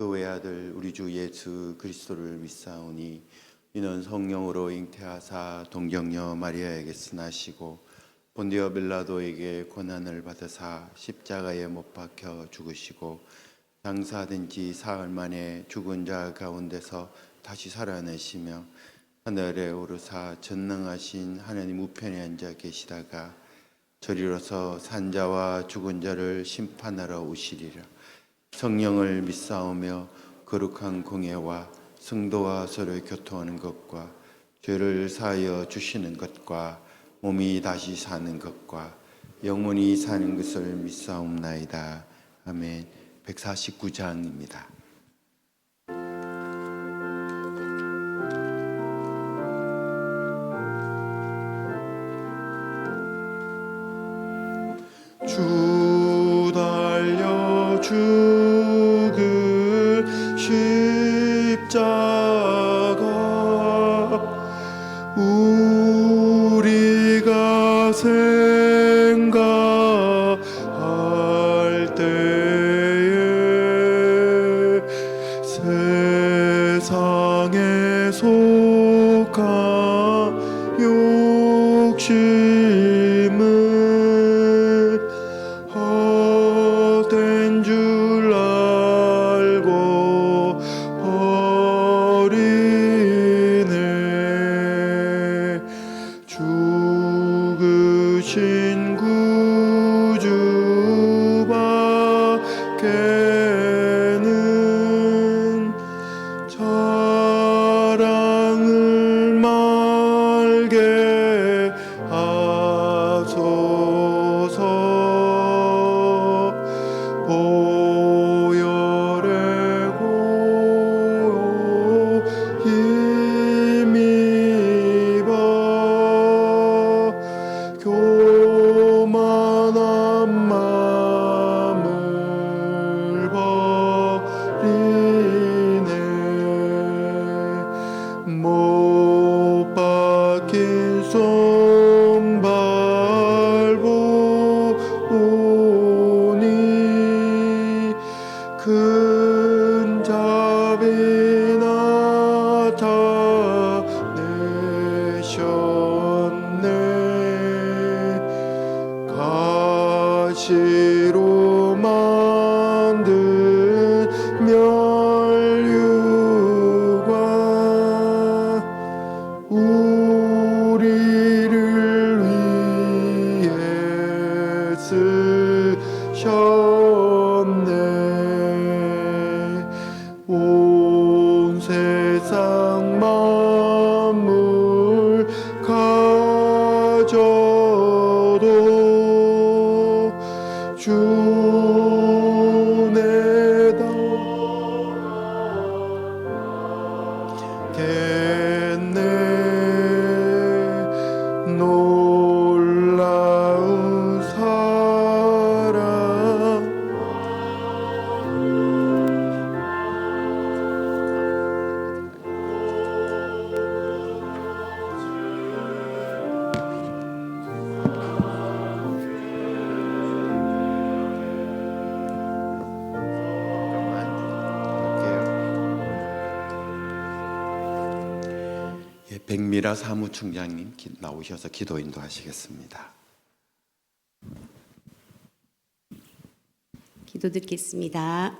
그 외아들 우리 주 예수 그리스도를 믿사오니 이는 성령으로 잉태하사 동정녀 마리아에게 쓰나시고 본디오 빌라도에게 고난을 받으사 십자가에 못 박혀 죽으시고 장사된 지 사흘 만에 죽은 자 가운데서 다시 살아내시며 하늘에 오르사 전능하신 하나님 우편에 앉아 계시다가 저리로서 산자와 죽은 자를 심판하러 오시리라. 성령을 믿사오며 거룩한 공예와 성도와 서로 교통하는 것과 죄를 사하여 주시는 것과 몸이 다시 사는 것과 영원히 사는 것을 믿사옵나이다. 아멘. 149장입니다. 주 달려 죽은 십자가 우리가 생각할 때에 세상에 속한 욕심은 헛된 줄 알고 버리네. 죽으신 구주밖에는 자랑을 말게 하소서. 보혈의 고요 힘입어 교만한 마음을 버리네. 못 박힌 손 밟고 오니 큰 자비 나타내셨네. 가시로 만든 멸류관 우리를 위해 쓰셨네. 온 세상 만물 가져도 주내다 겠네. 놀라운 사랑 백미라 사무총장님 나오셔서 기도 인도하시겠습니다. 기도 듣겠습니다.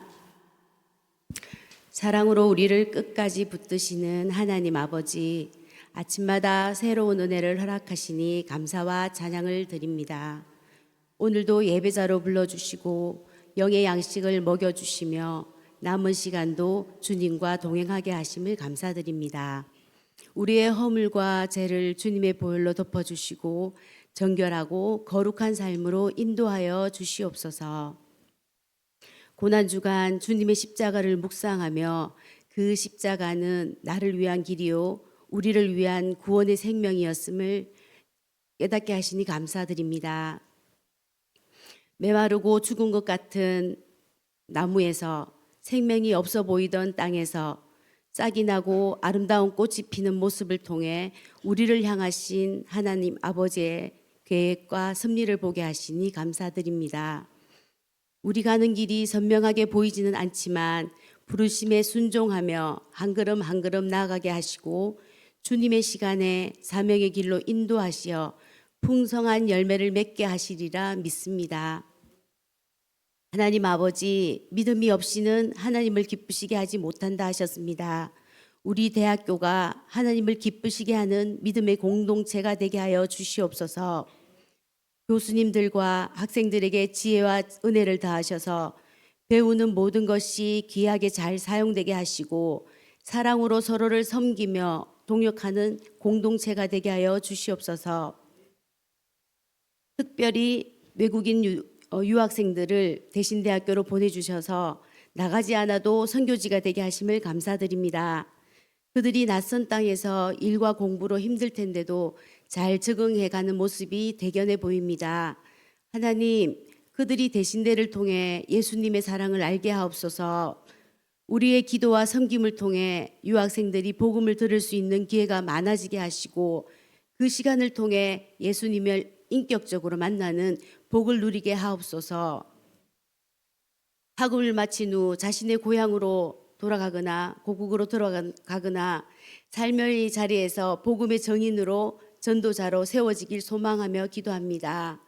사랑으로 우리를 끝까지 붙드시는 하나님 아버지, 아침마다 새로운 은혜를 허락하시니 감사와 찬양을 드립니다. 오늘도 예배자로 불러주시고 영의 양식을 먹여주시며 남은 시간도 주님과 동행하게 하심을 감사드립니다. 우리의 허물과 죄를 주님의 보혈로 덮어주시고 정결하고 거룩한 삶으로 인도하여 주시옵소서. 고난주간 주님의 십자가를 묵상하며 그 십자가는 나를 위한 길이요 우리를 위한 구원의 생명이었음을 깨닫게 하시니 감사드립니다. 메마르고 죽은 것 같은 나무에서 생명이 없어 보이던 땅에서 싹이 나고 아름다운 꽃이 피는 모습을 통해 우리를 향하신 하나님 아버지의 계획과 섭리를 보게 하시니 감사드립니다. 우리 가는 길이 선명하게 보이지는 않지만 부르심에 순종하며 한 걸음 한 걸음 나아가게 하시고 주님의 시간에 사명의 길로 인도하시어 풍성한 열매를 맺게 하시리라 믿습니다. 하나님 아버지, 믿음이 없이는 하나님을 기쁘시게 하지 못한다 하셨습니다. 우리 대학교가 하나님을 기쁘시게 하는 믿음의 공동체가 되게 하여 주시옵소서. 교수님들과 학생들에게 지혜와 은혜를 더하셔서 배우는 모든 것이 귀하게 잘 사용되게 하시고 사랑으로 서로를 섬기며 동역하는 공동체가 되게 하여 주시옵소서. 특별히 외국인 유학생들을 대신대학교로 보내주셔서 나가지 않아도 선교지가 되게 하심을 감사드립니다. 그들이 낯선 땅에서 일과 공부로 힘들 텐데도 잘 적응해가는 모습이 대견해 보입니다. 하나님, 그들이 대신대를 통해 예수님의 사랑을 알게 하옵소서. 우리의 기도와 섬김을 통해 유학생들이 복음을 들을 수 있는 기회가 많아지게 하시고 그 시간을 통해 예수님을 인격적으로 만나는 복을 누리게 하옵소서. 학업을 마친 후 자신의 고향으로 돌아가거나 고국으로 돌아가거나 삶의 자리에서 복음의 정인으로 전도자로 세워지길 소망하며 기도합니다.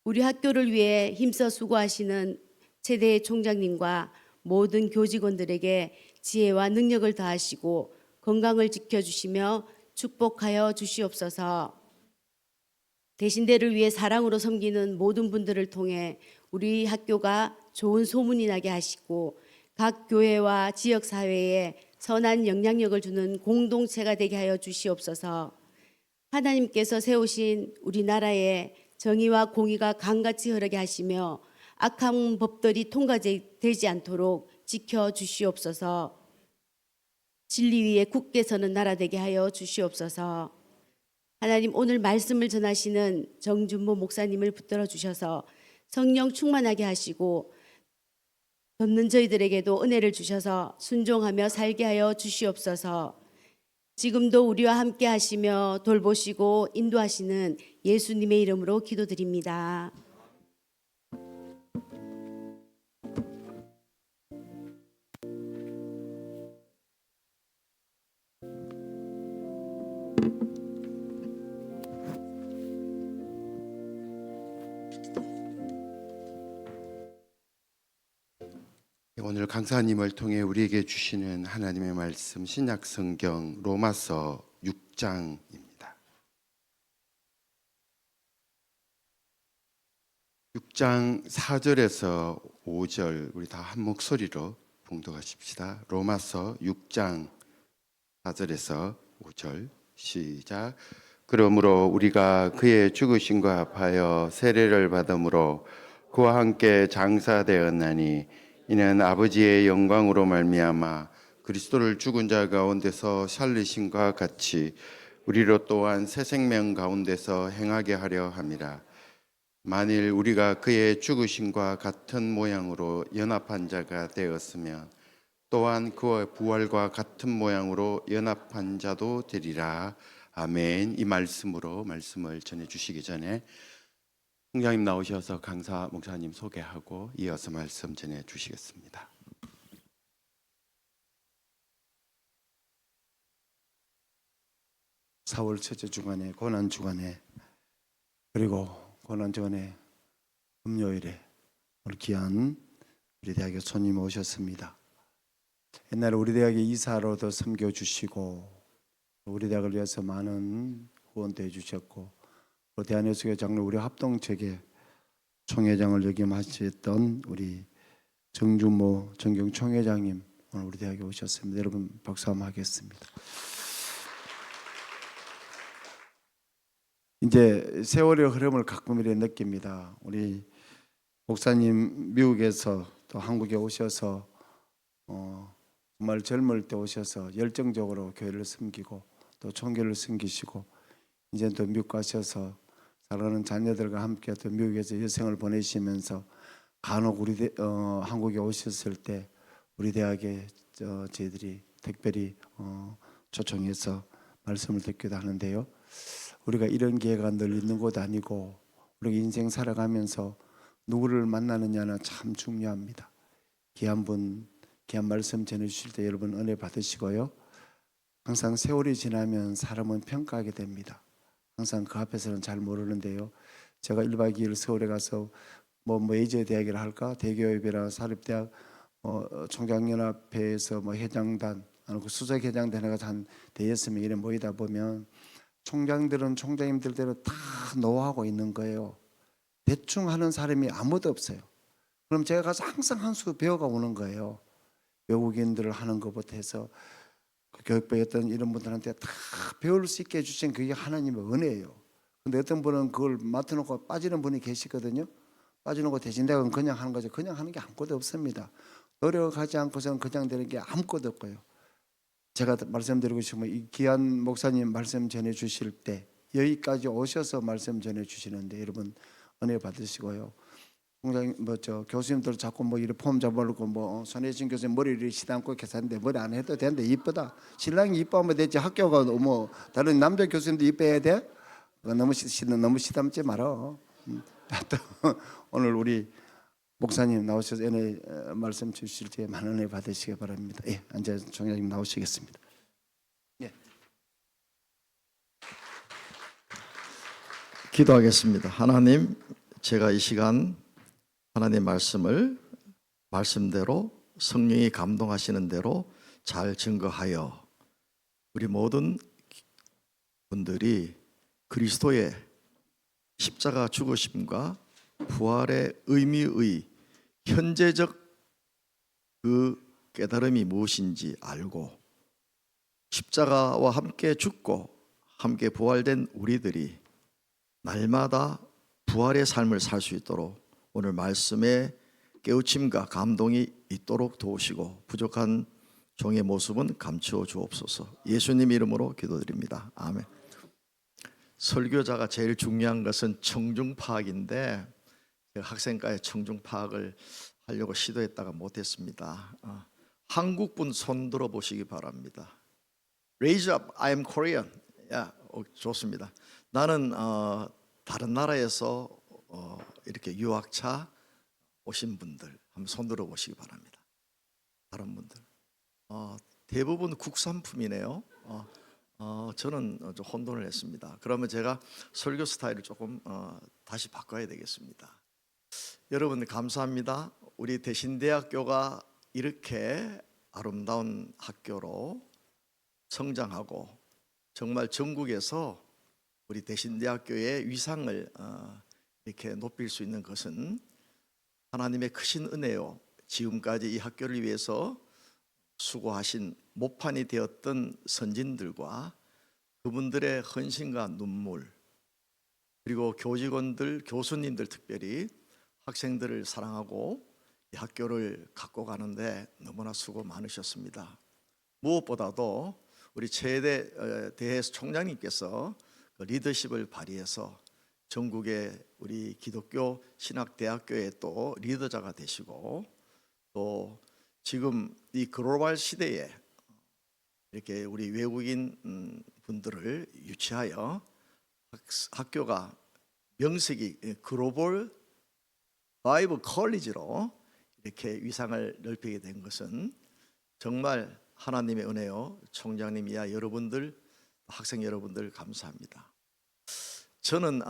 우리 학교를 위해 힘써 수고하시는 최대 총장님과 모든 교직원들에게 지혜와 능력을 더하시고 건강을 지켜주시며 축복하여 주시옵소서. 대신대를 위해 사랑으로 섬기는 모든 분들을 통해 우리 학교가 좋은 소문이 나게 하시고 각 교회와 지역사회에 선한 영향력을 주는 공동체가 되게 하여 주시옵소서. 하나님께서 세우신 우리나라의 정의와 공의가 강같이 흐르게 하시며 악한 법들이 통과되지 않도록 지켜주시옵소서. 진리 위에 굳게 서는 나라 되게 하여 주시옵소서. 하나님, 오늘 말씀을 전하시는 정준모 목사님을 붙들어 주셔서 성령 충만하게 하시고 듣는 저희들에게도 은혜를 주셔서 순종하며 살게 하여 주시옵소서. 지금도 우리와 함께 하시며 돌보시고 인도하시는 예수님의 이름으로 기도드립니다. 오늘 강사님을 통해 우리에게 주시는 하나님의 말씀 신약 성경 로마서 6장입니다. 6장 4절에서 5절 우리 다 한 목소리로 봉독하십시다. 로마서 6장 4절에서 5절 시작. 그러므로 우리가 그의 죽으심과 합하여 세례를 받음으로 그와 함께 장사되었나니 이는 아버지의 영광으로 말미암아 그리스도를 죽은 자 가운데서 살리심과 같이 우리로 또한 새 생명 가운데서 행하게 하려 함이라. 만일 우리가 그의 죽으심과 같은 모양으로 연합한 자가 되었으면 또한 그의 부활과 같은 모양으로 연합한 자도 되리라. 아멘. 이 말씀으로 말씀을 전해 주시기 전에 총장님 나오셔서 강사 목사님 소개하고 이어서 말씀 전해 주시겠습니다. (4월) 첫째 주간에 고난 주간에 그리고 고난 주간에 금요일에 오늘 귀한 우리 대학에 손님 오셨습니다. 옛날에 우리 대학에 이사로도 섬겨주시고 우리 대학을 위해서 많은 후원도 해주셨고 또 대한예수교 장로 우리 합동체계 총회장을 역임하셨던 우리 정준모 정경 총회장님 오늘 우리 대학에 오셨습니다. 여러분 박수 한번 하겠습니다. 이제 세월의 흐름을 가끔 이렇게 느낍니다. 우리 목사님 미국에서 또 한국에 오셔서 정말 젊을 때 오셔서 열정적으로 교회를 섬기고 또 총교를 섬기시고 이제 또 미국 가셔서 사랑하는 자녀들과 함께 또 미국에서 여생을 보내시면서 간혹 우리 한국에 오셨을 때 우리 대학에 저희들이 특별히 초청해서 말씀을 듣기도 하는데요. 우리가 이런 기회가 늘 있는 곳 아니고 우리가 인생 살아가면서 누구를 만나느냐는 참 중요합니다. 귀한 분 귀한 말씀 전해주실 때 여러분 은혜 받으시고요. 항상 세월이 지나면 사람은 평가하게 됩니다. 항상 그 앞에서는 잘 모르는데요. 제가 1박 2일 서울에 가서 뭐 메이저 대학이라 할까, 대교협이나 사립대학 총장연합회에서 뭐 회장단, 아니고 수석회장단에 가서 한 대여섯 명 이래 모이다 보면 총장들은 총장님들대로 다 노하고 있는 거예요. 대충 하는 사람이 아무도 없어요. 그럼 제가 가서 항상 한 수 배워가 오는 거예요. 외국인들을 하는 것부터 해서 그 교육배웠던 이런 분들한테 다 배울 수 있게 해주신 그게 하나님의 은혜예요. 근데 어떤 분은 그걸 맡아놓고 빠지는 분이 계시거든요. 빠져놓고 대신대학은 그냥 하는 거죠. 그냥 하는 게 아무것도 없습니다. 노력하지 않고서는 그냥 되는 게 아무것도 없고요. 제가 말씀드리고 싶으면 이 귀한 목사님 말씀 전해 주실 때 여기까지 오셔서 말씀 전해 주시는데 여러분 은혜 받으시고요. 총장 교수님들 자꾸 뭐 이렇게 폼 잡아놓고 뭐 손혜진 교수님 머리를 시담고 계산인데 머리 안 해도 되는데 이쁘다. 신랑이 이뻐하면 되지. 학교가 뭐 다른 남자 교수님도 이뻐야 돼? 너무 시담지 말어. 오늘 우리 목사님 나오셔서 은혜 말씀 주실 때 많은 은혜 받으시기 바랍니다. 예, 이제 총장님 나오시겠습니다. 예. 기도하겠습니다. 하나님, 제가 이 시간 하나님의 말씀을 말씀대로 성령이 감동하시는 대로 잘 증거하여 우리 모든 분들이 그리스도의 십자가 죽으심과 부활의 의미의 현재적 그 깨달음이 무엇인지 알고 십자가와 함께 죽고 함께 부활된 우리들이 날마다 부활의 삶을 살 수 있도록 오늘 말씀에 깨우침과 감동이 있도록 도우시고 부족한 종의 모습은 감추어 주옵소서. 예수님 이름으로 기도드립니다. 아멘. 설교자가 제일 중요한 것은 청중 파악인데 제가 학생과에 청중 파악을 하려고 시도했다가 못했습니다. 한국분 손 들어 보시기 바랍니다. Raise up, I am Korean. 좋습니다. 나는 다른 나라에서 이렇게 유학차 오신 분들 한번 손 들어 보시기 바랍니다. 다른 분들 대부분 국산품이네요. 저는 좀 혼돈을 했습니다. 그러면 제가 설교 스타일을 조금 다시 바꿔야 되겠습니다. 여러분 감사합니다. 우리 대신대학교가 이렇게 아름다운 학교로 성장하고 정말 전국에서 우리 대신대학교의 위상을 이렇게 높일 수 있는 것은 하나님의 크신 은혜요. 지금까지 이 학교를 위해서 수고하신 모판이 되었던 선진들과 그분들의 헌신과 눈물, 그리고 교직원들, 교수님들 특별히 학생들을 사랑하고 이 학교를 갖고 가는데 너무나 수고 많으셨습니다. 무엇보다도 우리 최대 대해 총장님께서 그 리더십을 발휘해서 전국의 우리 기독교 신학대학교의 또 리더자가 되시고 또 지금 이 글로벌 시대에 이렇게 우리 외국인 분들을 유치하여 학교가 명색이 글로벌 바이블 컬리지로 이렇게 위상을 넓히게 된 것은 정말 하나님의 은혜요. 총장님이야 여러분들, 학생 여러분들 감사합니다. 저는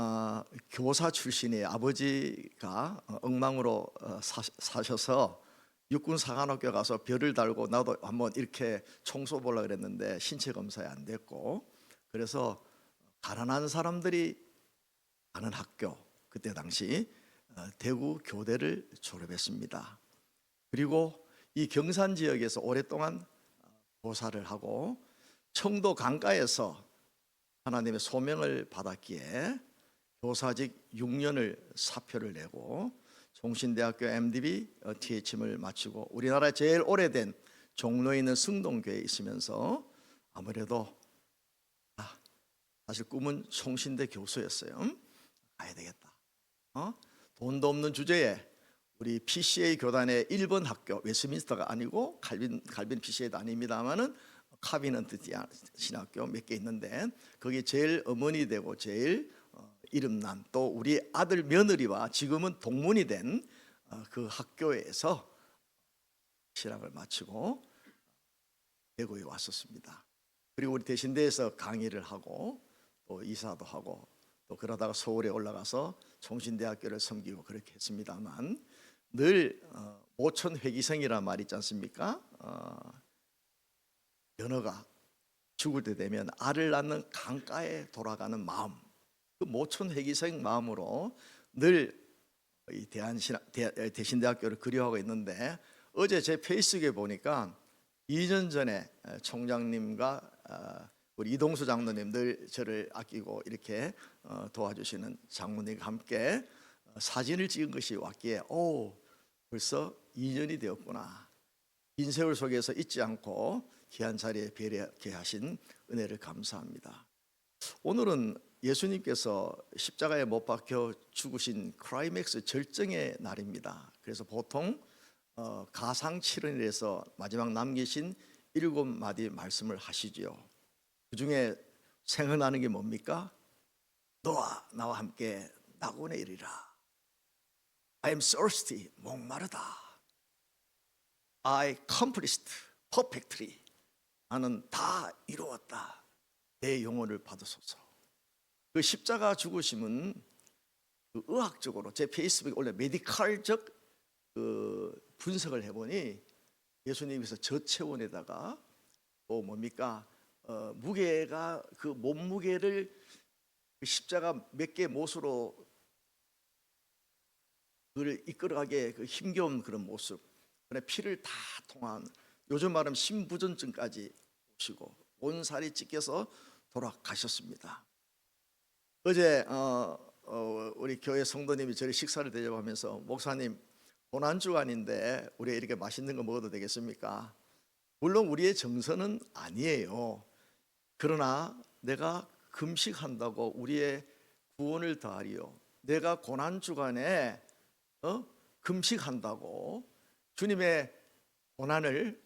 교사 출신이에요. 아버지가 엉망으로 사셔서 육군사관학교 가서 별을 달고 나도 한번 이렇게 청소 보려고 그랬는데 신체 검사에 안 됐고, 그래서 가난한 사람들이 가는 학교, 그때 당시 대구 교대를 졸업했습니다. 그리고 이 경산 지역에서 오랫동안 교사를 하고 청도 강가에서 하나님의 소명을 받았기에 교사직 6년을 사표를 내고 종신대학교 MDB THM을 마치고 우리나라에 제일 오래된 종로에 있는 승동교회에 있으면서 아무래도 사실 꿈은 송신대 교수였어요. 가야 되겠다. 돈도 없는 주제에 우리 PCA 교단의 1번 학교, 웨스민스터가 아니고 칼빈 PCA도 아닙니다만은 카비넌트 신학교 몇 개 있는데 거기 제일 어머니 되고 제일 이름난 또 우리 아들 며느리와 지금은 동문이 된 그 학교에서 신학을 마치고 대구에 왔었습니다. 그리고 우리 대신대에서 강의를 하고 또 이사도 하고 또 그러다가 서울에 올라가서 총신대학교를 섬기고 그렇게 했습니다만 늘 모천 회기생이란 말 있지 않습니까? 연어가 죽을 때 되면 알을 낳는 강가에 돌아가는 마음, 그 모천 회기생 마음으로 늘 이 대신대학교를 그리워하고 있는데 어제 제 페이스북에 보니까 2년 전에 총장님과 우리 이동수 장로님 늘 저를 아끼고 이렇게 도와주시는 장로님과 함께 사진을 찍은 것이 왔기에 벌써 2년이 되었구나. 긴 세월 속에서 잊지 않고 귀한 자리에 배려케 하신 은혜를 감사합니다. 오늘은 예수님께서 십자가에 못 박혀 죽으신 크라이맥스 절정의 날입니다. 그래서 보통 가상칠언이라서 마지막 남기신 7마디 말씀을 하시지요. 그 중에 생각나는 게 뭡니까? 너와 나와 함께 낙원에 이르라. I am thirsty, 목마르다. I accomplished perfectly. 나는 다 이루었다. 내 영혼을 받으소서. 그 십자가 죽으심은 그 의학적으로 제 페이스북에 원래 메디컬적 그 분석을 해보니 예수님께서 저체온에다가 또 뭡니까 무게가 그 몸무게를 그 십자가 몇 개 못으로 그를 이끌어가게 그 힘겨운 그런 모습, 그래 피를 다 통한 요즘 말하면 심부전증까지 오시고 온 살이 찢겨서 돌아가셨습니다. 어제 우리 교회 성도님이 저를 식사를 대접하면서 목사님 고난주간인데 우리 이렇게 맛있는 거 먹어도 되겠습니까? 물론 우리의 정서는 아니에요. 그러나 내가 금식한다고 우리의 구원을 더하리요. 내가 고난주간에 금식한다고 주님의 고난을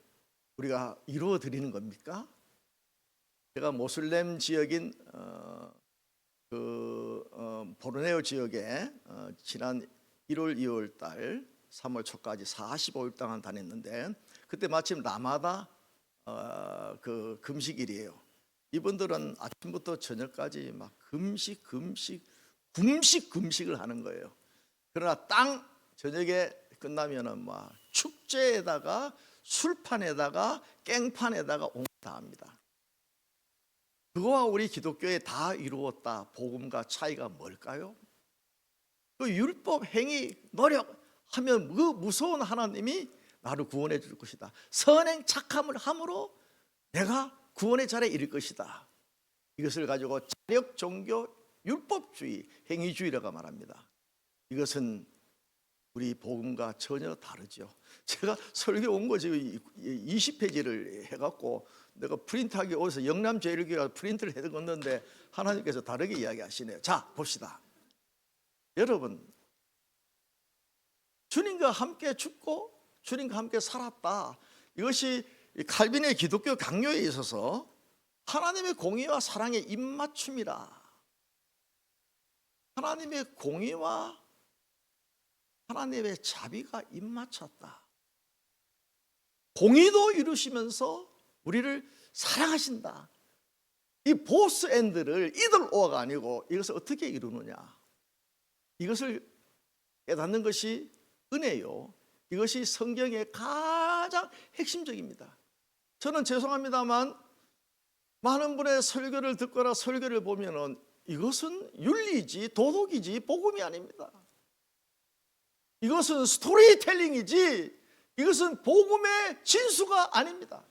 우리가 이루어 드리는 겁니까? 제가 모슬렘 지역인 보르네오 지역에 지난 1월, 2월 달 3월 초까지 45일 동안 다녔는데 그때 마침 라마다 그 금식일이에요. 이분들은 아침부터 저녁까지 막 금식을 하는 거예요. 그러나 땅 저녁에 끝나면은 막 축제에다가 술판에다가 깽판에다가 옹 다 합니다. 그거와 우리 기독교에 다 이루었다 복음과 차이가 뭘까요? 그 율법 행위 노력하면 그 무서운 하나님이 나를 구원해 줄 것이다. 선행 착함을 함으로 내가 구원의 자리에 이를 것이다. 이것을 가지고 자력 종교 율법주의 행위주의라고 말합니다. 이것은 우리 복음과 전혀 다르죠. 제가 설교 온 거 지금 20페이지를 해갖고 내가 프린트하기 어디서 영남제일교회가 프린트를 해뒀는데 하나님께서 다르게 이야기하시네요. 자 봅시다. 여러분 주님과 함께 죽고 주님과 함께 살았다. 이것이 칼빈의 기독교 강요에 있어서 하나님의 공의와 사랑의 입맞춤이라. 하나님의 공의와 하나님의 자비가 입맞췄다. 공의도 이루시면서 우리를 사랑하신다. 이 보스 엔드를 이들 오어가 아니고 이것을 어떻게 이루느냐. 이것을 깨닫는 것이 은혜요. 이것이 성경의 가장 핵심적입니다. 저는 죄송합니다만 많은 분의 설교를 듣거나 설교를 보면은 이것은 윤리지 도덕이지 복음이 아닙니다. 이것은 스토리텔링이지 이것은 복음의 진수가 아닙니다.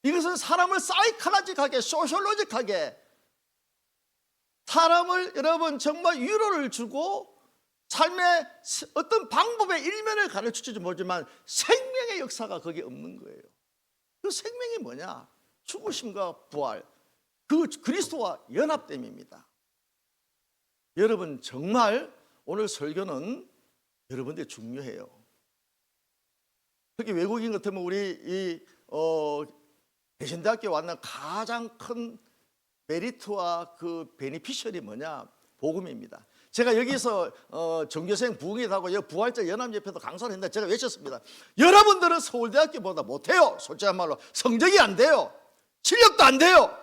이것은 사람을 사이칼라직하게 소셜로직하게 사람을 여러분 정말 위로를 주고 삶의 어떤 방법의 일면을 가르쳐주지 모르지만 생명의 역사가 거기에 없는 거예요. 그 생명이 뭐냐? 죽으심과 부활, 그 그리스도와 연합됨입니다. 여러분 정말 오늘 설교는 여러분들 중요해요. 특히 외국인 같으면 우리 대신대학교에 왔는 가장 큰 메리트와 그 베니피셜이 뭐냐? 복음입니다. 제가 여기서 전교생 부흥회하고 부활절 연합협회도 강사를 했는데 제가 외쳤습니다. 여러분들은 서울대학교보다 못해요. 솔직한 말로 성적이 안 돼요. 실력도 안 돼요.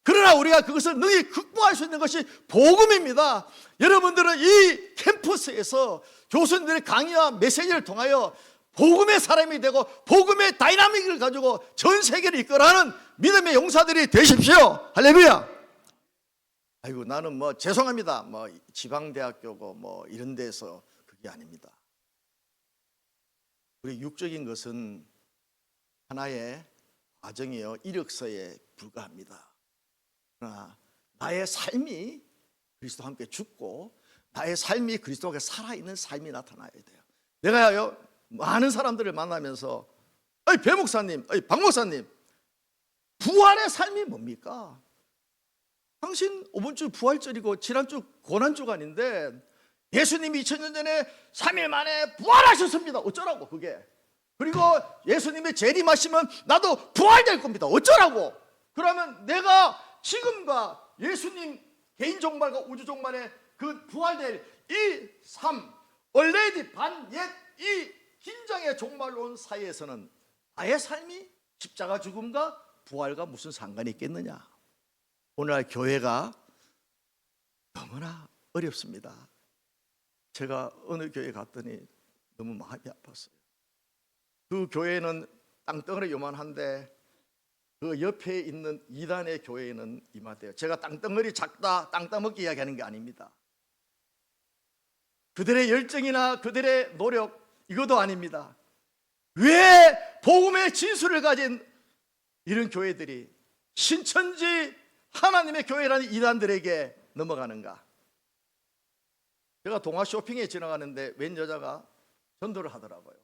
그러나 우리가 그것을 능히 극복할 수 있는 것이 복음입니다. 여러분들은 이 캠퍼스에서 교수님들의 강의와 메시지를 통하여 복음의 사람이 되고 복음의 다이나믹을 가지고 전 세계를 이끌어가는 믿음의 용사들이 되십시오. 할렐루야. 아이고 나는 뭐 죄송합니다. 뭐 지방대학교고 뭐 이런 데서 그게 아닙니다. 우리 육적인 것은 하나의 과정이요 이력서에 불과합니다. 그러나 나의 삶이 그리스도와 함께 죽고 나의 삶이 그리스도와 함께 살아있는 삶이 나타나야 돼요. 내가요 많은 사람들을 만나면서 배 목사님, 박 목사님 부활의 삶이 뭡니까? 당신 이번 주 부활절이고 지난주 고난주간인데 예수님이 2000년 전에 3일 만에 부활하셨습니다. 어쩌라고 그게. 그리고 예수님이 재림하시면 나도 부활될 겁니다. 어쩌라고. 그러면 내가 지금과 예수님 개인 종말과 우주 종말의 그 부활될 이 삶 얼레디 반옛 이 긴장의 종말로 온 사이에서는 나의 삶이 십자가 죽음과 부활과 무슨 상관이 있겠느냐. 오늘날 교회가 너무나 어렵습니다. 제가 어느 교회 갔더니 너무 마음이 아팠어요. 그 교회는 땅덩어리 요만한데 그 옆에 있는 이단의 교회는 이만해요. 제가 땅덩어리 작다 땅 따먹기 이야기하는 게 아닙니다. 그들의 열정이나 그들의 노력 이것도 아닙니다. 왜 복음의 진수를 가진 이런 교회들이 신천지 하나님의 교회라는 이단들에게 넘어가는가? 제가 동아 쇼핑에 지나가는데 웬 여자가 전도를 하더라고요.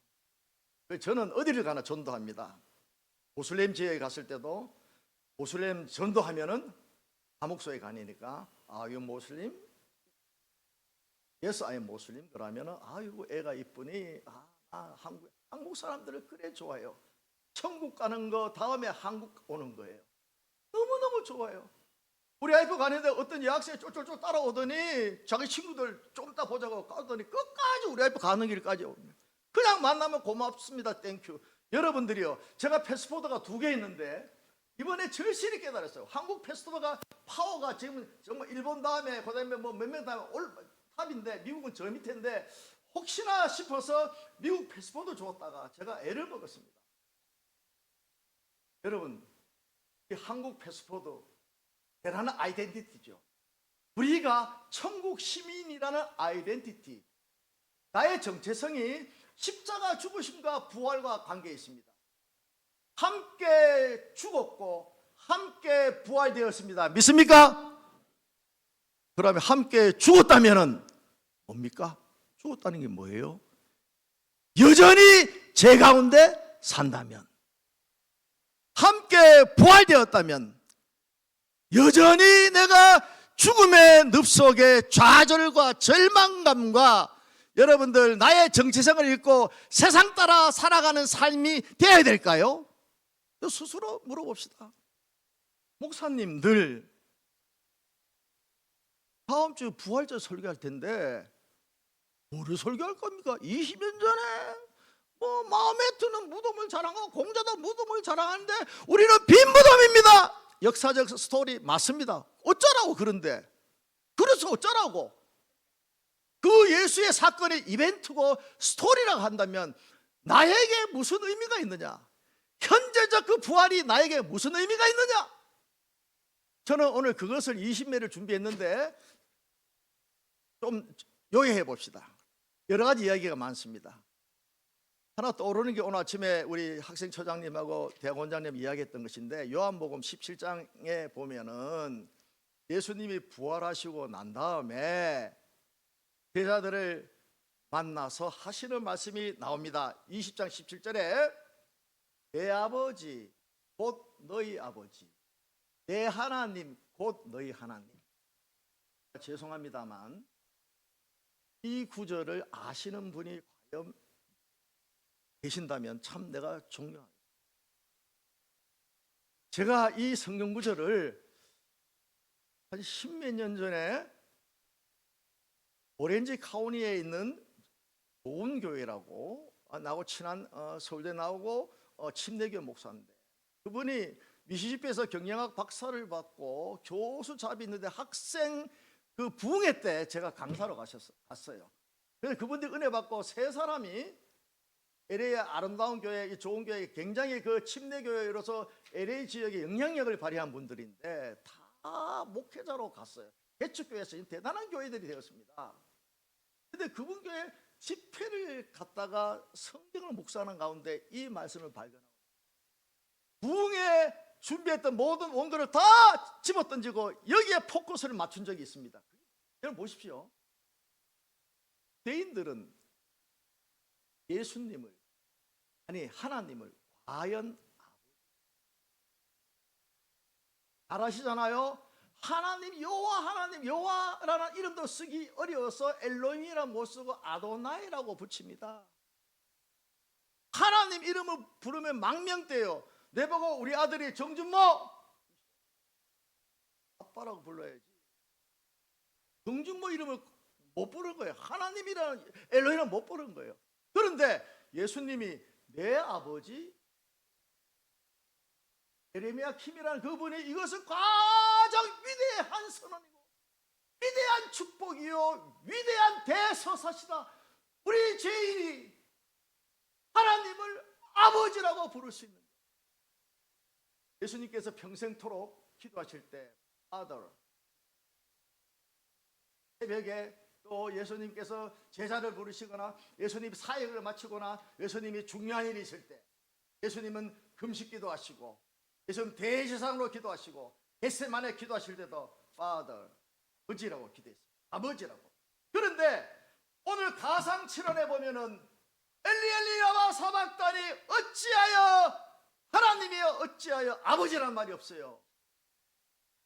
저는 어디를 가나 전도합니다. 모슬렘 지역에 갔을 때도 모슬렘 전도하면은 감옥소에 가니까 이거 모슬림? Yes, I am 모슬림. 그러면은 아이고 애가 이쁘니 한국 사람들을 그래 좋아해요. 천국 가는 거 다음에 한국 오는 거예요. 너무너무 좋아요. 우리 와이프 가는데 어떤 여학생이 쫄쫄쫄 따라오더니 자기 친구들 좀 이따 보자고 가더니 끝까지 우리 와이프 가는 길까지 오네. 그냥 만나면 고맙습니다. 땡큐. 여러분들이요. 제가 패스포드가 2개 있는데 이번에 절실히 깨달았어요. 한국 패스포드가 파워가 지금 정말 일본 다음에 그다음에 뭐 몇 명 다음에 탑인데 미국은 저 밑인데 혹시나 싶어서 미국 패스포드 줬다가 제가 애를 먹었습니다. 여러분 이 한국 패스포드 대단한 아이덴티티죠. 우리가 천국 시민이라는 아이덴티티, 나의 정체성이 십자가 죽으심과 부활과 관계에 있습니다. 함께 죽었고 함께 부활되었습니다. 믿습니까? 그러면 함께 죽었다면은 뭡니까? 죽었다는 게 뭐예요? 여전히 제 가운데 산다면, 함께 부활되었다면 여전히 내가 죽음의 늪속에 좌절과 절망감과 여러분들 나의 정체성을 잃고 세상 따라 살아가는 삶이 되어야 될까요? 스스로 물어봅시다. 목사님 늘 다음 주 부활절 설교할 텐데 뭐를 설교할 겁니까? 20년 전에 뭐 마음에 드는 무덤을 자랑하고 공자도 무덤을 자랑하는데 우리는 빈 무덤입니다. 역사적 스토리 맞습니다. 어쩌라고 그런데 그래서 어쩌라고 그 예수의 사건이 이벤트고 스토리라고 한다면 나에게 무슨 의미가 있느냐? 현재적 그 부활이 나에게 무슨 의미가 있느냐? 저는 오늘 그것을 20매를 준비했는데 좀 요약해 봅시다. 여러 가지 이야기가 많습니다. 하나 떠오르는 게 오늘 아침에 우리 학생처장님하고 대학원장님 이야기했던 것인데 요한복음 17장에 보면은 예수님이 부활하시고 난 다음에 제자들을 만나서 하시는 말씀이 나옵니다. 20장 17절에 내 아버지 곧 너희 아버지 내 하나님 곧 너희 하나님. 죄송합니다만 이 구절을 아시는 분이 과연 계신다면 참 내가 존경합니다. 제가 이 성경 구절을 한 십몇 년 전에 오렌지 카운티에 있는 좋은 교회라고 나하고 친한 서울대 나오고 침례교 목사인데 그분이 미시시피에서 경영학 박사를 받고 교수 잡이 있는데 학생 그 부흥회 때 제가 강사로 갔어요. 그래서 그분들 은혜 받고 세 사람이 LA의 아름다운 교회, 이 좋은 교회, 굉장히 그 침례교회로서 LA 지역에 영향력을 발휘한 분들인데 다 목회자로 갔어요. 개척교회에서 대단한 교회들이 되었습니다. 그런데 그분 교회 집회를 갔다가 성경을 묵상하는 가운데 이 말씀을 발견하고 부흥에 준비했던 모든 원고를 다 집어던지고 여기에 포커스를 맞춘 적이 있습니다. 여러분 보십시오. 유대인들은 예수님을 아니 하나님을 과연 잘 아시잖아요. 하나님 여호와라는 이름도 쓰기 어려워서 엘로힘이라는 못 쓰고 아도나이라고 붙입니다. 하나님 이름을 부르면 망명돼요. 내보고 우리 아들이 정준모 아빠라고 불러야지. 정준모 이름을 못 부른 거예요. 하나님이라는 엘로힘은 못 부른 거예요. 그런데 예수님이 내 아버지 예레미야 킴이라는 그분이 이것은 가장 위대한 선언이고 위대한 축복이요 위대한 대서사시다. 우리 죄인이 하나님을 아버지라고 부를 수 있는 거예요. 예수님께서 평생토록 기도하실 때 Father 새벽에 또 예수님께서 제자를 부르시거나 예수님 사역을 마치거나 예수님이 중요한 일이 있을 때 예수님은 금식 기도하시고 예수님 대제사장으로 기도하시고 겟세마네 기도하실 때도 Father 아버지라고 기도했어요. 아버지라고. 그런데 오늘 가상 7원에 보면은 엘리 라마 사박다니 어찌하여 하나님이여 어찌하여 아버지란 말이 없어요.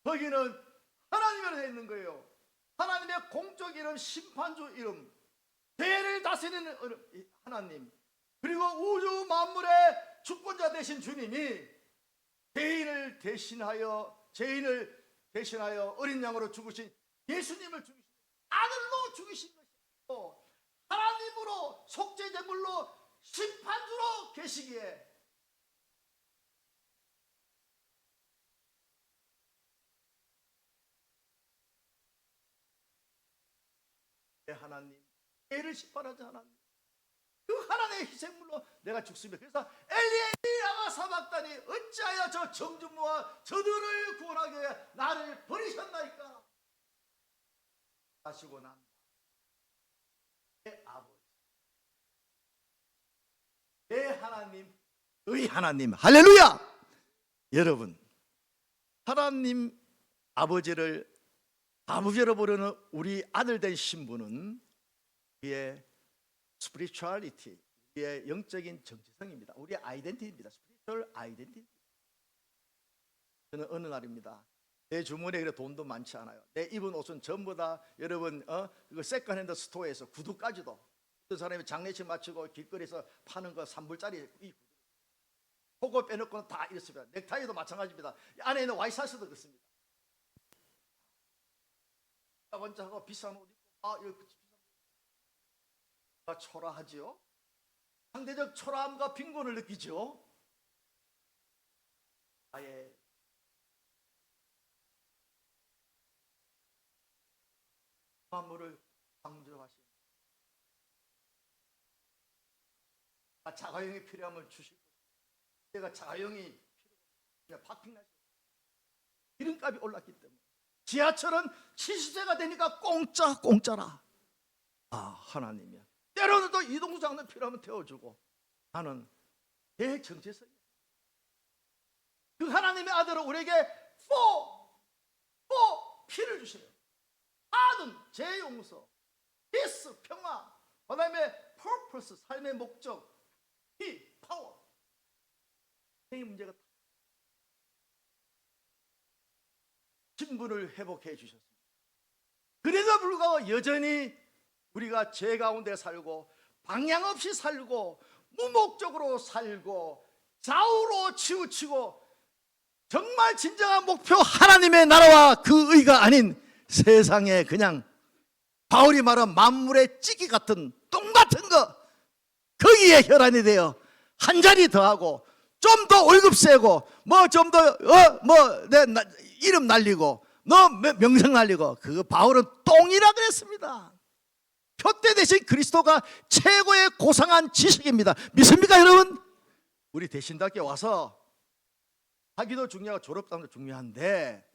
거기는 하나님으로 되어 있는 거예요. 하나님의 공적 이름, 심판주 이름, 죄를 다스리는 하나님, 그리고 우주 만물의 주권자 되신 주님이 죄인을 대신하여 어린 양으로 죽으신 예수님을 죽이신 아들로 죽이신 것이고 하나님으로 속죄제물로 심판주로 계시기에 하나님, 죄를 심판하지 하나님, 그 하나님의 희생물로 내가 죽습니다. 그래서 엘리 라마 사박다니 어찌하여 저 정준모와 저들을 구원하기 위해 나를 버리셨나이까 하시고 난 내 아버지, 내 하나님, 너희 하나님, 할렐루야! 여러분, 하나님 아버지를 아버지로 부르는 우리 아들 된 신부는 우리의 spirituality, 우리의 영적인 정체성입니다. 우리의 아이덴티티입니다. spiritual identity. 저는 어느 날입니다. 내 주머니에 그래 돈도 많지 않아요. 내 입은 옷은 전부 다 여러분 그거 세컨핸드 스토어에서 구두까지도 어떤 사람이 장례식 마치고 길거리에서 파는 거 3불짜리 이 구두 그거 빼놓고는 다 이렇습니다. 넥타이도 마찬가지입니다. 안에 있는 와이셔츠도 그렇습니다. 먼저 하고 비싼 옷 입고 이거 비싼 옷 초라하지요. 상대적 초라함과 빈곤을 느끼죠. 아예 만물을 창조하신 자가용이 필요하면 주시고 내가 자가용이 필요하면 파킹 나시고 기름값이 올랐기 때문에 지하철은 70세가 되니까 공짜라. 하나님이야. 때로는 또 이동수 장로 필요하면 태워주고 나는 내 정체성이야. 그 하나님의 아들은 우리에게 피를 주셔요. 아든 제 용서, peace 평화, 그다음에 purpose 삶의 목적, 파워. 이 문제가 신분을 회복해 주셨습니다. 그래도 불구하고 여전히 우리가 죄 가운데 살고 방향 없이 살고 무목적으로 살고 좌우로 치우치고 정말 진정한 목표 하나님의 나라와 그 의가 아닌 세상에 그냥 바울이 말한 만물의 찌개 같은 똥 같은 거, 거기에 혈안이 되어 한 자리 더하고 좀 더 월급 세고 뭐 좀 더 내 이름 날리고 너 명성 날리고, 그거 바울은 똥이라 그랬습니다. 표대 대신 그리스도가 최고의 고상한 지식입니다. 믿습니까 여러분? 우리 대신답게 와서 하기도 중요하고 졸업장도 중요한데,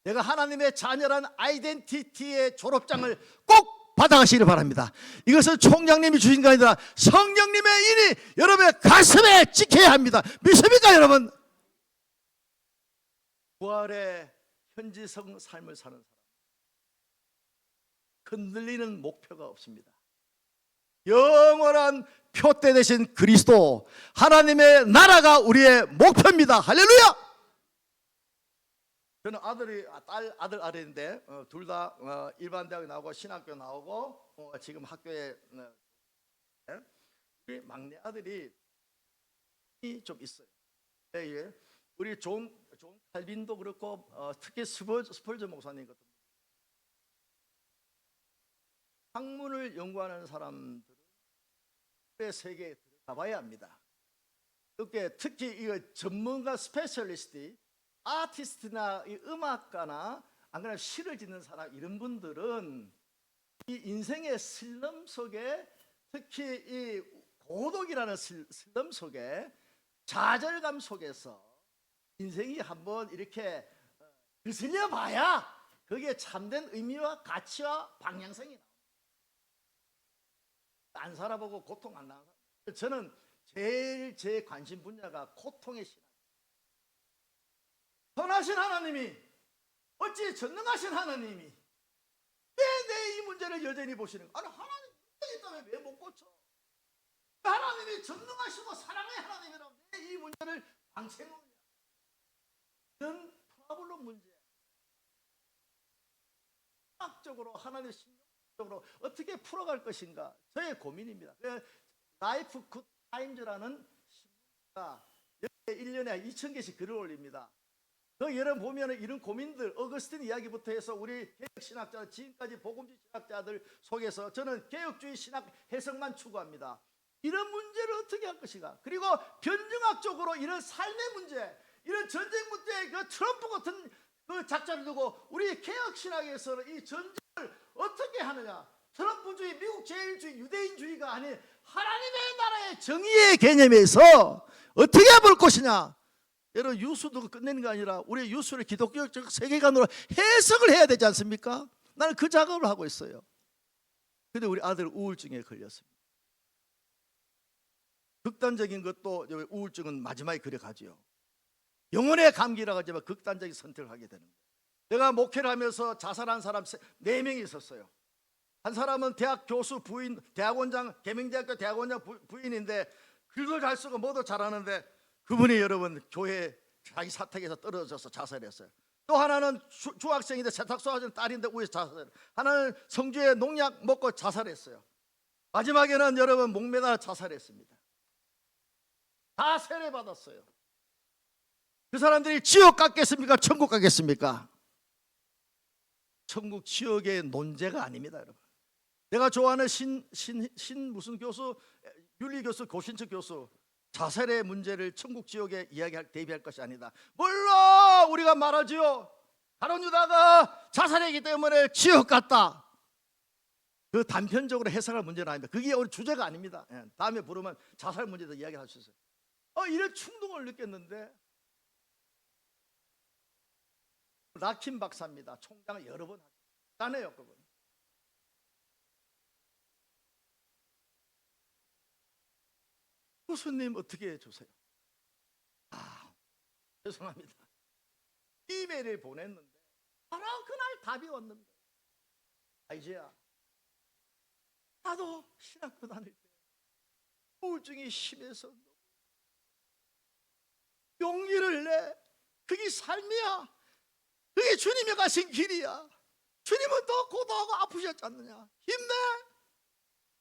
내가 하나님의 자녀란 아이덴티티의 졸업장을 꼭 받아가시기를 바랍니다. 이것은 총장님이 주신 게 아니라 성령님의 인이 여러분의 가슴에 찍혀야 합니다. 믿습니까 여러분? 부활의 현지성 삶을 사는 사람, 흔들리는 목표가 없습니다. 영원한 표대 되신 그리스도, 하나님의 나라가 우리의 목표입니다. 할렐루야! 저는 아들 아들인데 둘 다 일반 대학 나오고 신학교 나오고 지금 학교에 우리 막내 아들이 좀 있어요. 예. 우리 존 칼빈도 그렇고 특히 스펄저 목사님 같은 학문을 연구하는 사람들은 세계에 들어가봐야 합니다. 특히 이거 전문가 스페셜리스트, 아티스트나 음악가나 안 그러면 시를 짓는 사람, 이런 분들은 이 인생의 슬럼 속에, 특히 이 고독이라는 슬럼 속에, 좌절감 속에서 인생이 한번 이렇게 거슬려 봐야 거기에 참된 의미와 가치와 방향성이 나옵니다. 안 살아보고 고통 안 나는 사람. 저는 제일 제 관심 분야가 고통의 신앙. 선하신 하나님이, 어찌 전능하신 하나님이 왜 내 이 문제를 여전히 보시는 거야? 아니 하나님 문제가 있다면 왜 못 고쳐? 하나님이 전능하시고 사랑의 하나님이라면 왜 이 문제를 방치해놓느냐? 이런 프라블럼 문제, 신학적으로 하나님의 신학적으로 어떻게 풀어갈 것인가, 저의 고민입니다. 라이프 굿 타임즈라는 신문가 1년에 2,000개씩 글을 올립니다. 여러분 보면 이런 고민들, 어거스틴 이야기부터 해서 우리 개혁신학자, 지금까지 복음주의 신학자들 속에서 저는 개혁주의 신학 해석만 추구합니다. 이런 문제를 어떻게 할 것인가, 그리고 변증학적으로 이런 삶의 문제, 이런 전쟁 문제, 그 트럼프 같은 그 작자를 두고 우리 개혁신학에서는 이 전쟁을 어떻게 하느냐, 트럼프주의, 미국 제일주의, 유대인주의가 아닌 하나님의 나라의 정의의 개념에서 어떻게 볼 것이냐. 여러분 유수도 끝내는 게 아니라 우리 유수를 기독교적 세계관으로 해석을 해야 되지 않습니까? 나는 그 작업을 하고 있어요. 그런데 우리 아들 우울증에 걸렸습니다. 극단적인 것도 우울증은 마지막에 그려가지요. 영혼의 감기라고 하지만 극단적인 선택을 하게 되는 거예요. 내가 목회를 하면서 자살한 사람 4명이 있었어요. 한 사람은 대학 교수 부인, 대학원장, 계명대학교 대학원장 부인인데 글도 잘 쓰고 뭐도 잘하는데 그분이 여러분 교회 자기 사택에서 떨어져서 자살했어요. 또 하나는 중학생인데 세탁소 하던 딸인데 위에서 자살했어요. 하나는 성주에 농약 먹고 자살했어요. 마지막에는 여러분 목매달 자살했습니다. 다 세례받았어요. 그 사람들이 지옥 갔겠습니까? 천국 가겠습니까? 천국 지옥의 논제가 아닙니다, 여러분. 내가 좋아하는 신 무슨 교수, 윤리 교수, 고신철 교수, 자살의 문제를 천국 지옥에 대비할 것이 아니다. 물론 우리가 말하지요. 가룟 유다가 자살했기 때문에 지옥 갔다. 그 단편적으로 해석할 문제는 아닙니다. 그게 우리 주제가 아닙니다. 다음에 부르면 자살 문제도 이야기할 수 있어요. 이런 충동을 느꼈는데 라킨 박사입니다. 총장을 여러 번 하잖아요, 그분. 교수님 어떻게 해주세요? 죄송합니다. 이메일을 보냈는데 바로 그날 답이 왔는데, 이제야 나도 신학교 다닐 때 우울증이 심해서 용기를 내. 그게 삶이야. 그게 주님이 가신 길이야. 주님은 더 고도하고 아프셨지 않느냐. 힘내.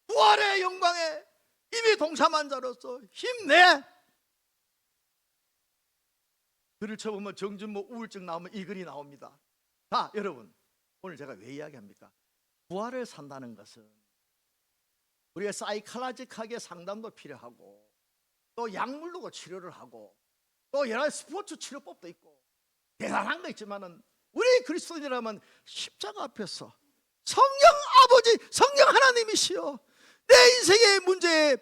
부활의 영광에 이미 동참한 자로서 힘내. 글을 쳐보면 정준모 우울증 나오면 이 글이 나옵니다. 자, 여러분 오늘 제가 왜 이야기합니까? 부활을 산다는 것은 우리가 사이콜로직하게 상담도 필요하고 또 약물로 치료를 하고 또 여러 스포츠 치료법도 있고 대단한 거 있지만은 우리 그리스도인이라면 십자가 앞에서 성령 아버지, 성령 하나님이시여, 내 인생의 문제에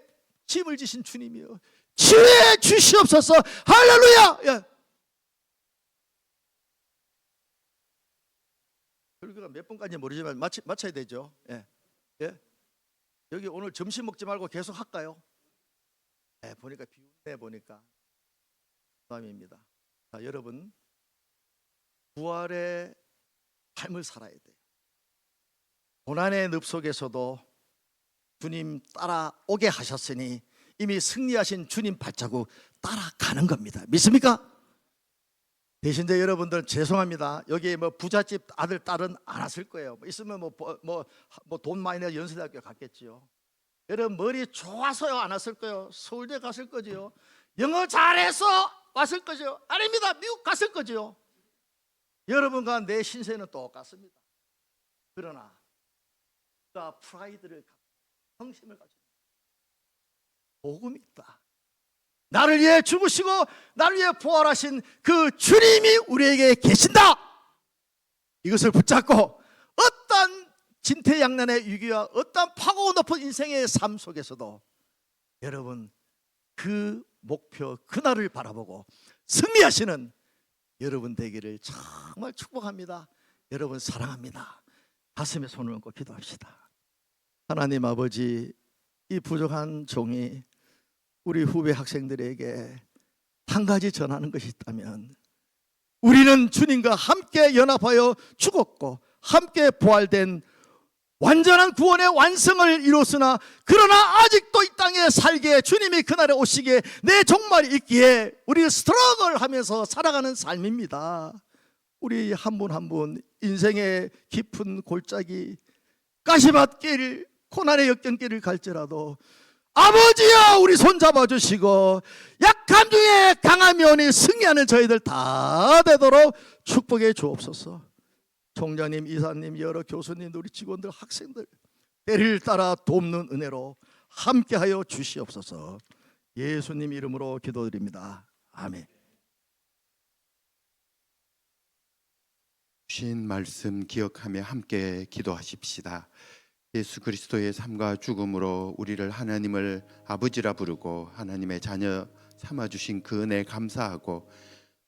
짐을 지신 주님이여 치유해 주시옵소서. 할렐루야. 예. 설교가 몇 분까지 모르지만 마쳐야 되죠. 예. 예. 여기 오늘 점심 먹지 말고 계속 할까요? 예, 보니까 비운네 보니까 부담입니다. 자, 여러분 부활의 삶을 살아야 돼요. 고난의 늪 속에서도 주님 따라오게 하셨으니 이미 승리하신 주님 발자국 따라가는 겁니다. 믿습니까? 대신에 여러분들 죄송합니다. 여기 뭐 부잣집 아들 딸은 안 왔을 거예요. 있으면 뭐 돈 많이 내서 연세대학교 갔겠지요. 여러분 머리 좋아서요 안 왔을 거예요. 서울대 갔을 거지요. 영어 잘해서 왔을 거죠. 아닙니다. 미국 갔을 거죠. 여러분과 내 신세는 똑같습니다. 그러나 그 프라이드를 갖고 성심을 가지고 복음이 있다. 나를 위해 죽으시고 나를 위해 부활하신 그 주님이 우리에게 계신다. 이것을 붙잡고 어떤 진퇴양난의 위기와 어떤 파고 높은 인생의 삶 속에서도 여러분 그 목표 그날을 바라보고 승리하시는 여러분 되기를 정말 축복합니다. 여러분 사랑합니다. 가슴에 손을 얹고 기도합시다. 하나님 아버지, 이 부족한 종이 우리 후배 학생들에게 한 가지 전하는 것이 있다면 우리는 주님과 함께 연합하여 죽었고 함께 부활된 완전한 구원의 완성을 이뤘으나 그러나 아직도 이 땅에 살기에 주님이 그날에 오시기에 내 종말이 있기에 우리 스트러글 하면서 살아가는 삶입니다. 우리 한 분 한 분 인생의 깊은 골짜기 가시밭길 고난의 역경길을 갈지라도 아버지여 우리 손잡아 주시고 약함 중에 강함이 오니 승리하는 저희들 다 되도록 축복해 주옵소서. 총장님, 이사님, 여러 교수님, 우리 직원들, 학생들 때를 따라 돕는 은혜로 함께하여 주시옵소서. 예수님 이름으로 기도드립니다. 아멘. 주신 말씀 기억하며 함께 기도하십시다. 예수 그리스도의 삶과 죽음으로 우리를 하나님을 아버지라 부르고 하나님의 자녀 삼아주신 그 은혜 감사하고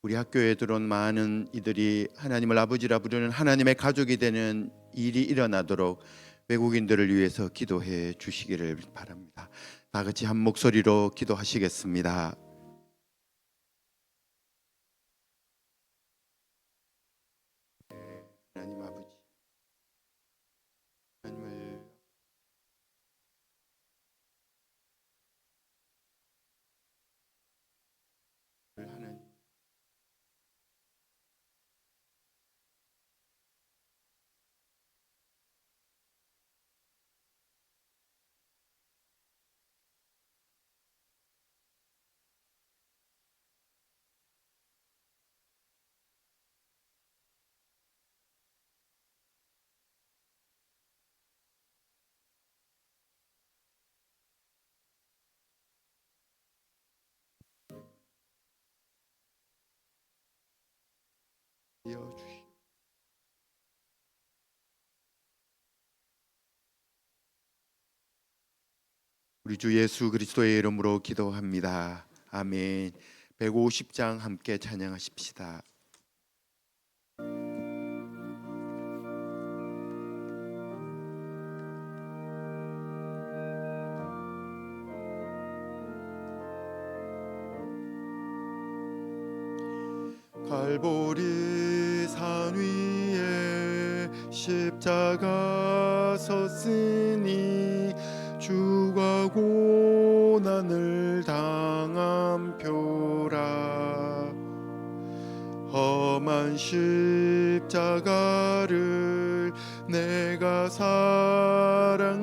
우리 학교에 들어온 많은 이들이 하나님을 아버지라 부르는 하나님의 가족이 되는 일이 일어나도록 외국인들을 위해서 기도해 주시기를 바랍니다. 다 같이 한 목소리로 기도하시겠습니다. 하나님 아버지, 하나님을 하나님 이어 주시. 우리 주 예수 그리스도의 이름으로 기도합니다. 아멘. 150장 함께 찬양하십시다. 갈보리 산 위에 십자가 섰으니 주가 고난을 당한 표라. 험한 십자가를 내가 사랑함은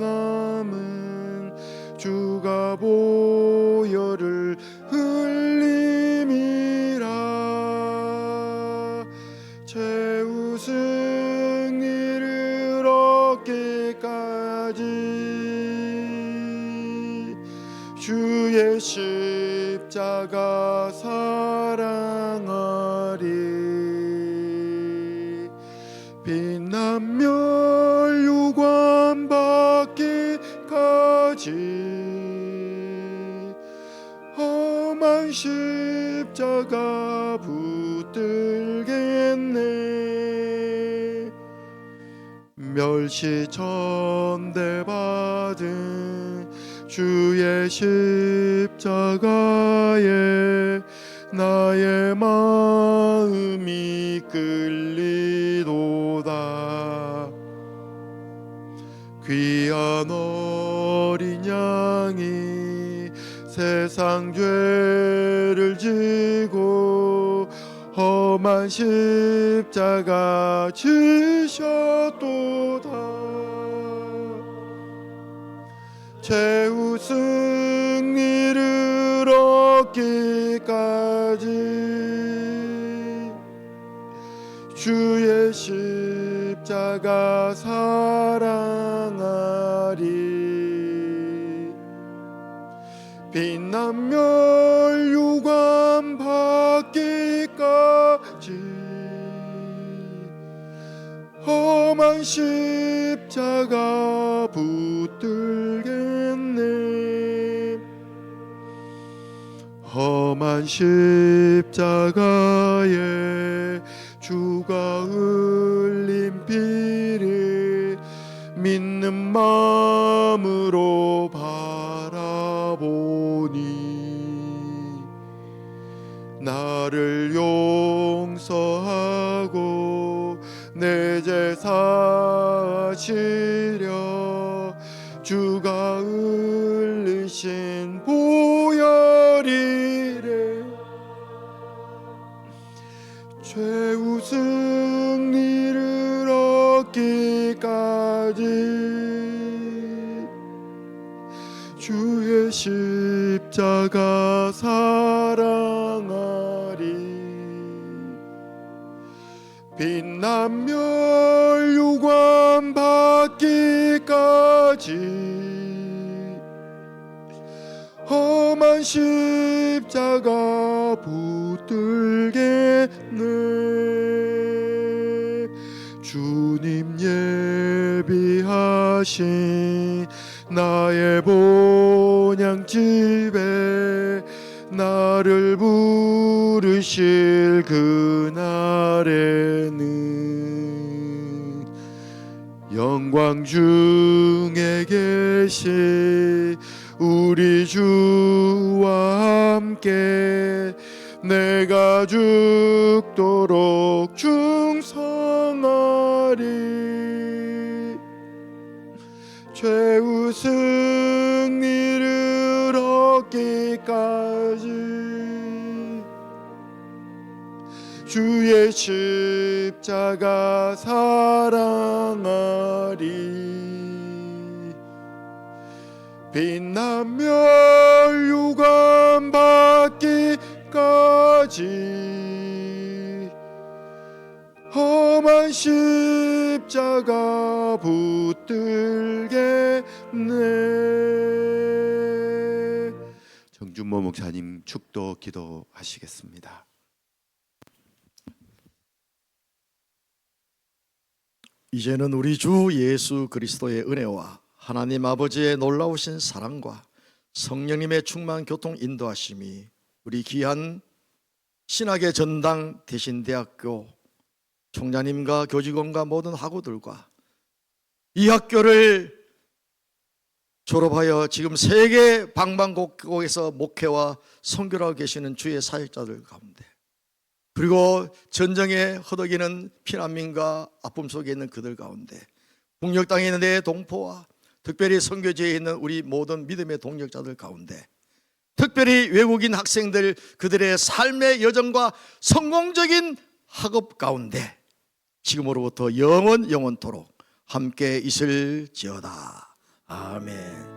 주가 보혈을 흘림이라. 최후 승리를 얻게 십자가 사랑하리. 빛나며 유관 받기까지 험한 십자가 붙들겠네. 멸시 천대받은 주의 십자가에 나의 마음이 끌리도다. 귀한 어린 양이 세상 죄를 지고 험한 십자가 지셨도다. 최후 승리를 얻기까지 주의 십자가 사랑하리. 빛나며 유관 받기까지 험한 십자가 붙들겠네. 험한 십자가에 주가 흘린 피를 믿는 마음으로 바라보니 나를 용서하고 내 죄 사시려 주가 흘리신 보혈이래. 최후 승리를 얻기까지 주의 십자가 사랑하리. 빛나며 유관 받기까지 험한 십자가 붙들겠네. 주님 예비하신 나의 본향집에 나를 부르실 그날에는 영광 중에 계신 우리 주와 함께 내가 죽도록 충성하리. 최후 승리를 얻기까지 주의 십자가 사랑하리. 빛나며 유관 받기까지 험한 십자가 붙들겠네. 정준모 목사님 축도 기도하시겠습니다. 이제는 우리 주 예수 그리스도의 은혜와 하나님 아버지의 놀라우신 사랑과 성령님의 충만 교통 인도하심이 우리 귀한 신학의 전당 대신대학교 총장님과 교직원과 모든 학우들과 이 학교를 졸업하여 지금 세계 방방곡곡에서 목회와 선교를 하고 계시는 주의 사역자들 가운데, 그리고 전쟁에 허덕이는 피난민과 아픔 속에 있는 그들 가운데, 북녘 땅에 있는 내 동포와 특별히 선교지에 있는 우리 모든 믿음의 동력자들 가운데, 특별히 외국인 학생들 그들의 삶의 여정과 성공적인 학업 가운데 지금으로부터 영원토록 함께 있을지어다. 아멘.